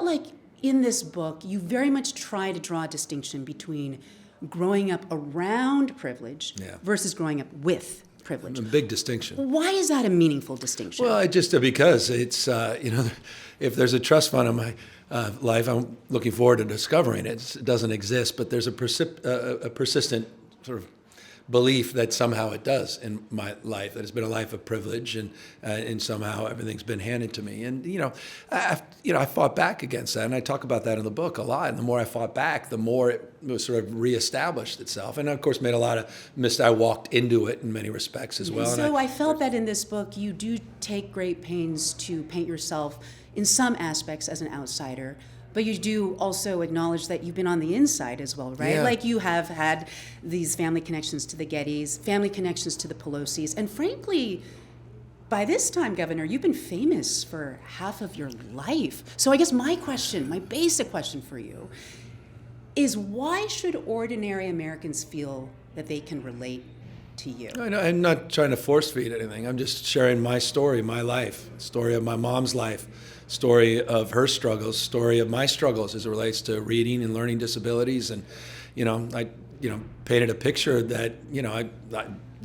felt like in this book, you very much try to draw a distinction between growing up around privilege versus growing up with privilege. A big distinction. Why is that a meaningful distinction? Well, because it's, if there's a trust fund in my life, I'm looking forward to discovering it. It doesn't exist, but there's a persistent sort of belief that somehow it does in my life, that it's been a life of privilege, and somehow everything's been handed to me. And I fought back against that, and I talk about that in the book a lot. And the more I fought back, the more it was sort of reestablished itself. And of course, made a lot of I walked into it in many respects as well. So I felt that in this book, you do take great pains to paint yourself in some aspects as an outsider. But you do also acknowledge that you've been on the inside as well, right? Yeah. Like you have had these family connections to the Gettys, family connections to the Pelosi's, and frankly, by this time, Governor, you've been famous for half of your life. So I guess my basic question for you is, why should ordinary Americans feel that they can relate to you? I'm not trying to force feed anything. I'm just sharing my story, my life, story of my mom's life, story of her struggles, story of my struggles as it relates to reading and learning disabilities. And, I painted a picture that,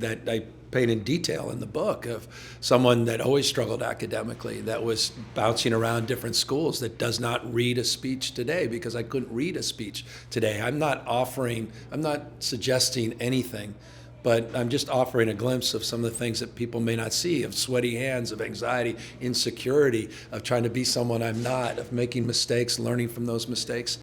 I paint in detail in the book of someone that always struggled academically, that was bouncing around different schools, that does not read a speech today because I couldn't read a speech today. I'm not suggesting anything, but I'm just offering a glimpse of some of the things that people may not see, of sweaty hands, of anxiety, insecurity, of trying to be someone I'm not, of making mistakes, learning from those mistakes.